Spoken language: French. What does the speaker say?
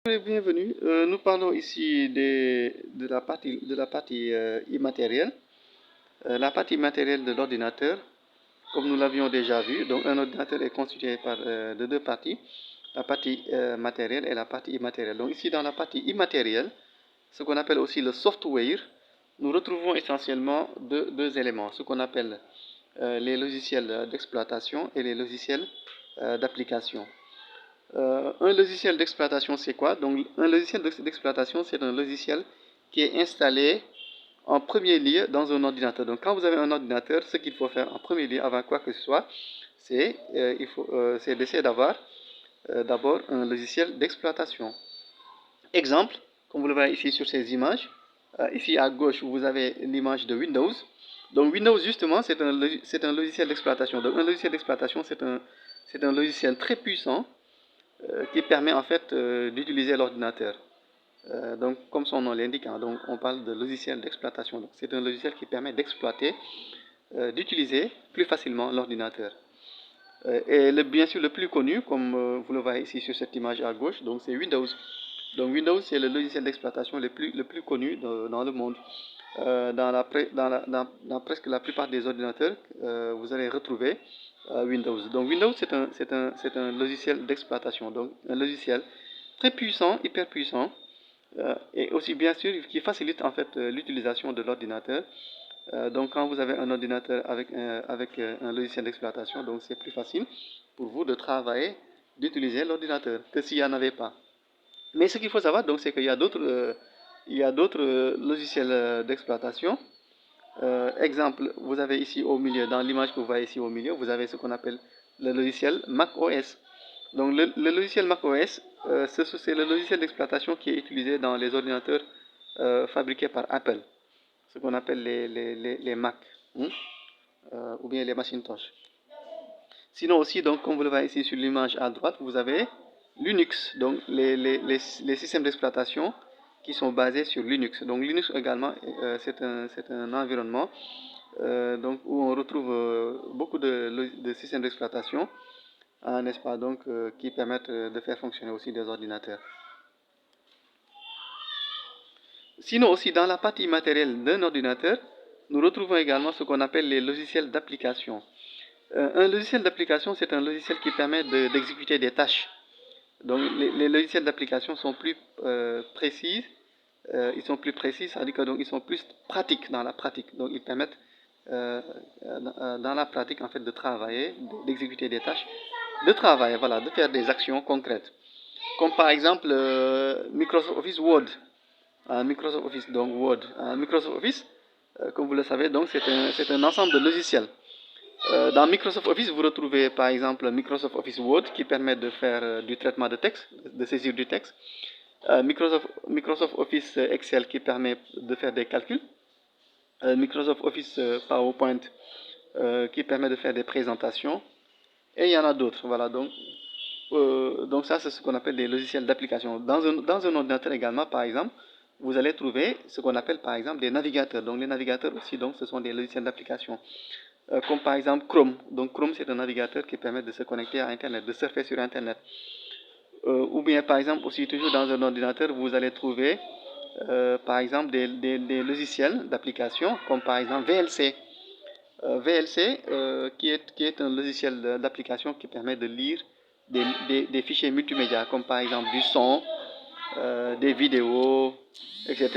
Bienvenue. Nous parlons ici de la partie immatérielle. La partie matérielle de l'ordinateur, comme nous l'avions déjà vu, donc un ordinateur est constitué de deux parties, la partie matérielle et la partie immatérielle. Donc ici dans la partie immatérielle, ce qu'on appelle aussi le software, nous retrouvons essentiellement deux éléments, ce qu'on appelle les logiciels d'exploitation et les logiciels d'application. Un logiciel d'exploitation, c'est quoi? Donc, un logiciel d'exploitation, c'est un logiciel qui est installé en premier lieu dans un ordinateur. Donc, quand vous avez un ordinateur, ce qu'il faut faire en premier lieu, avant quoi que ce soit, c'est d'essayer d'avoir d'abord un logiciel d'exploitation. Exemple, comme vous le voyez ici sur ces images, ici à gauche, vous avez l'image de Windows. Donc, Windows, justement, c'est un logiciel d'exploitation. Donc, un logiciel d'exploitation, c'est un logiciel très puissant qui permet en fait d'utiliser l'ordinateur. Donc, comme son nom l'indique, hein, donc on parle de logiciel d'exploitation. C'est un logiciel qui permet d'exploiter, d'utiliser plus facilement l'ordinateur. Bien sûr, le plus connu, comme vous le voyez ici sur cette image à gauche, donc c'est Windows. Donc Windows, c'est le logiciel d'exploitation le plus connu dans le monde. Dans presque la plupart des ordinateurs, vous allez retrouver Windows. Donc Windows, c'est un logiciel d'exploitation, donc un logiciel très puissant, hyper puissant, et aussi bien sûr qui facilite en fait l'utilisation de l'ordinateur. Donc quand vous avez un ordinateur avec un logiciel d'exploitation, donc c'est plus facile pour vous de travailler, d'utiliser l'ordinateur que s'il n'y en avait pas. Mais ce qu'il faut savoir, donc, c'est qu'il y a d'autres logiciels d'exploitation. Exemple, vous avez ici au milieu, dans l'image que vous voyez ici au milieu, vous avez ce qu'on appelle le logiciel macOS. Donc, le logiciel macOS, c'est le logiciel d'exploitation qui est utilisé dans les ordinateurs fabriqués par Apple, ce qu'on appelle les Mac, hein, ou bien les Macintosh. Sinon aussi, donc, comme vous le voyez ici sur l'image à droite, vous avez Linux, donc les systèmes d'exploitation qui sont basés sur Linux. Donc Linux également, c'est un environnement donc, où on retrouve beaucoup de systèmes d'exploitation, n'est-ce pas, donc, qui permettent de faire fonctionner aussi des ordinateurs. Sinon aussi, dans la partie matérielle d'un ordinateur, nous retrouvons également ce qu'on appelle les logiciels d'application. Un logiciel d'application, c'est un logiciel qui permet d'exécuter des tâches. Donc les logiciels d'application sont plus précis, c'est-à-dire que donc, ils sont plus pratiques dans la pratique. Donc ils permettent dans la pratique en fait de travailler, d'exécuter des tâches, de travail, voilà, de faire des actions concrètes. Comme par exemple Microsoft Office Word. Microsoft Office, donc Word. Microsoft Office, comme vous le savez, donc c'est un ensemble de logiciels. Dans Microsoft Office, vous retrouvez par exemple Microsoft Office Word qui permet de faire du traitement de texte, de saisir du texte. Microsoft Office Excel qui permet de faire des calculs. Microsoft Office PowerPoint qui permet de faire des présentations. Et il y en a d'autres. Voilà, donc ça, c'est ce qu'on appelle des logiciels d'application. Dans un ordinateur également, par exemple, vous allez trouver ce qu'on appelle par exemple des navigateurs. Donc les navigateurs aussi, donc, ce sont des logiciels d'application. Comme par exemple Chrome. Donc Chrome, c'est un navigateur qui permet de se connecter à Internet, de surfer sur Internet. Ou bien par exemple aussi toujours dans un ordinateur, vous allez trouver par exemple des logiciels d'application comme par exemple VLC. VLC qui est un logiciel d'application qui permet de lire des fichiers multimédia comme par exemple du son, des vidéos, etc.